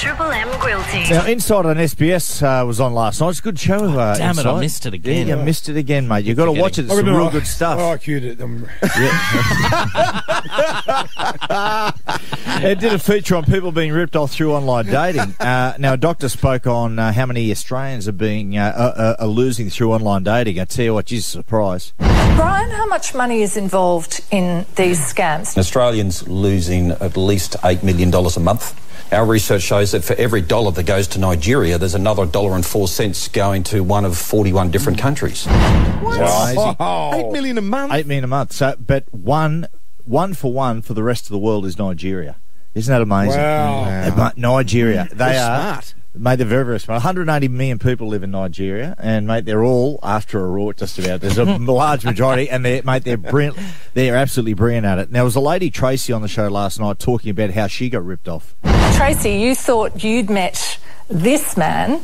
Triple M Grill Team. Now, Inside on SBS was on last night. It's a good show. Damn Inside. it, I missed it again. Yeah, you missed it again, mate. You've got to watch it. It's some real good stuff. I queued it. It did a feature on people being ripped off through online dating. Now, a doctor spoke on how many Australians are being are losing through online dating. I tell you what, she's a surprise. Brian, how much money is involved in these scams? Australians losing at least $8 million a month. Our research shows that for every dollar that goes to Nigeria, there's another $1.04 going to one of 41 different countries. What? $8 million a month? $8 million a month. So, but one for the rest of the world is Nigeria. Isn't that amazing? Wow. Nigeria. They are smart. Mate, they're very, very smart. 180 million people live in Nigeria, and, mate, they're all after a rort just about. There's a large majority, and, they're brilliant. They're absolutely brilliant at it. Now, there was a lady, Tracy, on the show last night talking about how she got ripped off. Tracy, you thought you'd met this man,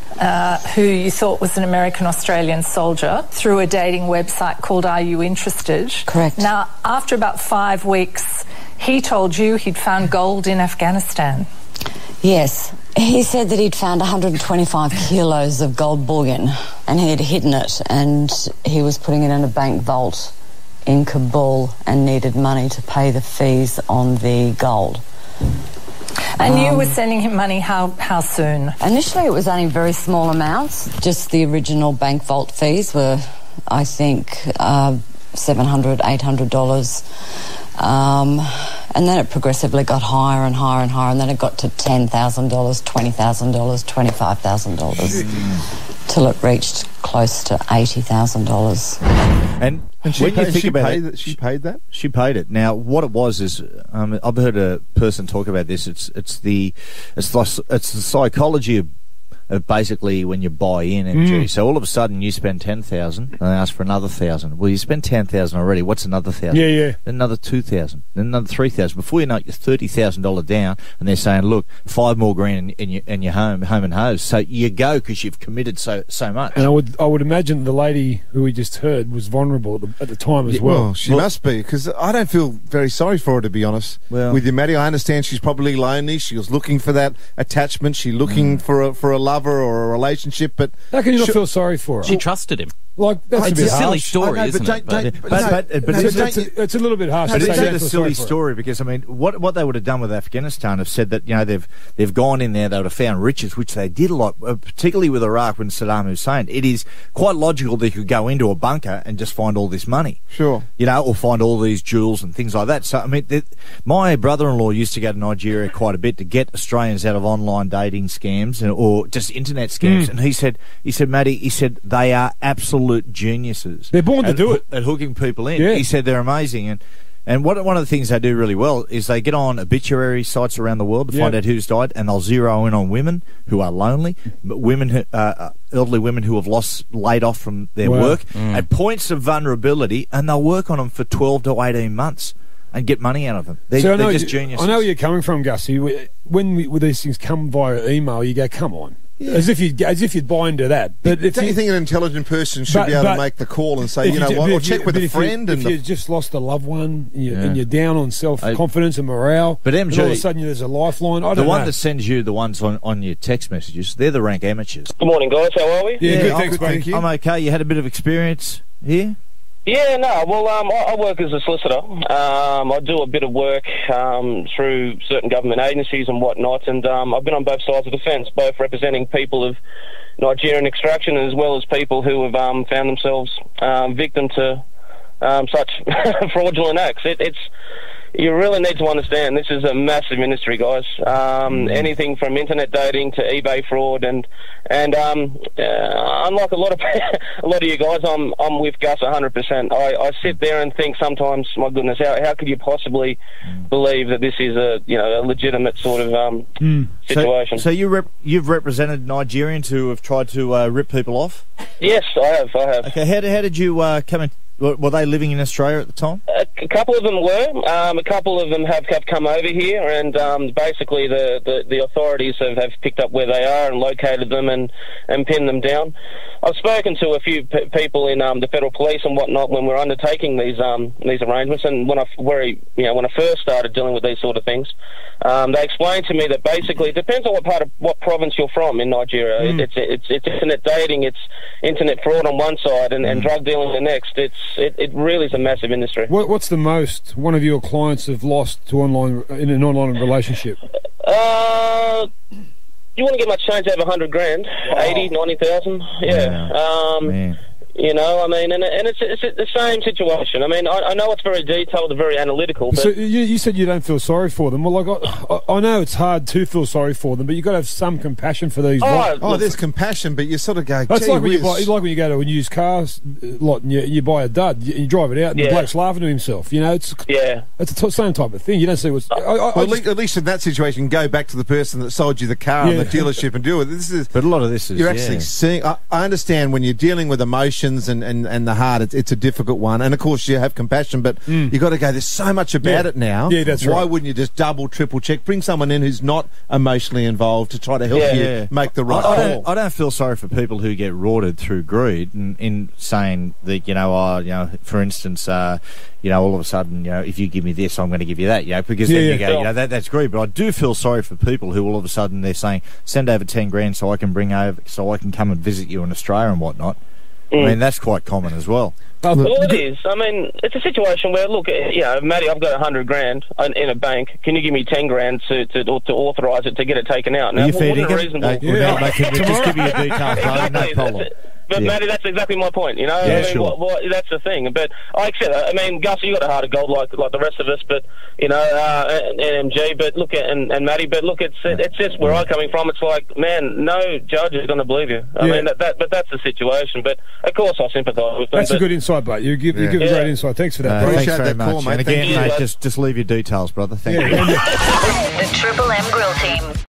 who you thought was an American-Australian soldier, through a dating website called Are You Interested? Correct. Now, after about 5 weeks, he told you he'd found gold in Afghanistan. Yes. He said that he'd found 125 kilos of gold bullion and he had hidden it and he was putting it in a bank vault in Kabul and needed money to pay the fees on the gold. And you were sending him money how soon? Initially it was only very small amounts. Just the original bank vault fees were, I think, $700, $800. And then it progressively got higher and higher and higher, and then it got to $10,000, $20,000, $25,000, till it reached close to $80,000. And when you think about it, she paid that? She paid it. Now, what it was is, I've heard a person talk about this. It's the psychology of basically when you buy in, MG. So all of a sudden you spend $10,000 and they ask for another $1,000. Well, you spent $10,000 already. What's another $1,000? Yeah. Then another $2,000. Then another $3,000. Before you know it, you're $30,000 down, and they're saying, "Look, $5 more grand in your home and hose." So you go because you've committed so much. And I would imagine the lady who we just heard was vulnerable at the time as well. Well, she must be, because I don't feel very sorry for her, to be honest. Well, with you, Maddie, I understand she's probably lonely. She was looking for that attachment. She's looking for a lover or a relationship. But how can you not feel sorry for her? She trusted him. Like, that's It's a a bit silly harsh. story, isn't it? But It's a little bit harsh. But to it's say a that silly for her. story, because I mean, what they would have done with Afghanistan have said that, you know, they've gone in there, they would have found riches, which they did a lot, particularly with Iraq when Saddam Hussein. It is quite logical they could go into a bunker and just find all this money, sure, you know, or find all these jewels and things like that. So I mean, my brother-in-law used to go to Nigeria quite a bit to get Australians out of online dating scams or just internet scams, and he said, Matty, they are absolute geniuses. They're born to do it. At hooking people in. Yeah. He said they're amazing. And one of the things they do really well is they get on obituary sites around the world to find out who's died, and they'll zero in on women who are lonely, but elderly women who have laid off from their work at points of vulnerability, and they'll work on them for 12 to 18 months and get money out of them. They're just geniuses. I know where you're coming from, Gussie. When these things come via email, you go, come on. Yeah. As if you'd buy into that. But don't you think an intelligent person should be able to make the call and say, you know what, or check with a friend? If you just lost a loved one and you're down on self-confidence and morale, but MG, and all of a sudden there's a lifeline. I don't know. The one that sends you the ones on your text messages, they're the rank amateurs. Good morning, guys. How are we? Yeah, good, thanks, thank you. I'm okay. You had a bit of experience here? Yeah, no. Well, I work as a solicitor. I do a bit of work through certain government agencies and whatnot, and I've been on both sides of the fence, both representing people of Nigerian extraction as well as people who have found themselves victim to such fraudulent acts. You really need to understand this is a massive industry, guys. Anything from internet dating to eBay fraud, and unlike a lot of you guys, I'm with Gus 100%. I sit there and think sometimes, my goodness, how could you possibly believe that this is a legitimate sort of situation? So you've represented Nigerians who have tried to rip people off? Yes, I have. Okay, how did you come Were they living in Australia at the time? A couple of them were. A couple of them have come over here, and basically the authorities have picked up where they are and located them and pinned them down. I've spoken to a few people in the federal police and whatnot when we're undertaking these arrangements, and when I first started dealing with these sort of things, they explained to me that basically it depends on what province you're from in Nigeria. It's internet dating, it's internet fraud on one side, and drug dealing the next. It really is a massive industry. What's the most one of your clients have lost to in an online relationship? You wouldn't get much change over 100 grand, 80, 90,000. Yeah. You know, I mean, and it's the same situation. I mean, I know it's very detailed and very analytical. But so you said you don't feel sorry for them. Well, like I know it's hard to feel sorry for them, but you've got to have some compassion for these. There's compassion, but you sort of go. It's like when you go to a used car lot and you buy a dud, you drive it out, and the bloke's laughing to himself. You know, it's the same type of thing. You don't see what's. At least in that situation, go back to the person that sold you the car in the dealership and deal with it. But a lot of this is you're actually seeing. I understand when you're dealing with emotions and the heart, it's a difficult one, and of course you have compassion, but you've got to go, there's so much about it now. Yeah, that's Why wouldn't you just double, triple check, bring someone in who's not emotionally involved to try to help you make the right call? I don't feel sorry for people who get rorted through greed in saying that, for instance, all of a sudden, if you give me this, I'm going to give you that, because then you go, that's greed. But I do feel sorry for people who all of a sudden they're saying, send over 10 grand so I can come and visit you in Australia and whatnot. I mean, that's quite common as well. Well, it is. I mean, it's a situation where, look, Matty, I've got 100 grand in a bank. Can you give me 10 grand to authorise it to get it taken out? Now, are you feeding him? Just give you your details, exactly. No problem. But Matty, that's exactly my point. You know, that's the thing. But I accept that. I mean, Gus, you got a heart of gold like the rest of us. But and MG. But look, and Matty. But look, it's just where I'm coming from. It's like, man, no judge is going to believe you. I mean, but that's the situation. But of course, I sympathise with them. That's a good insight, mate. You give a great insight. Thanks for that. Appreciate thanks very that much. call, mate. And again, mate, just leave your details, brother. Thank you. The Triple M Grill Team.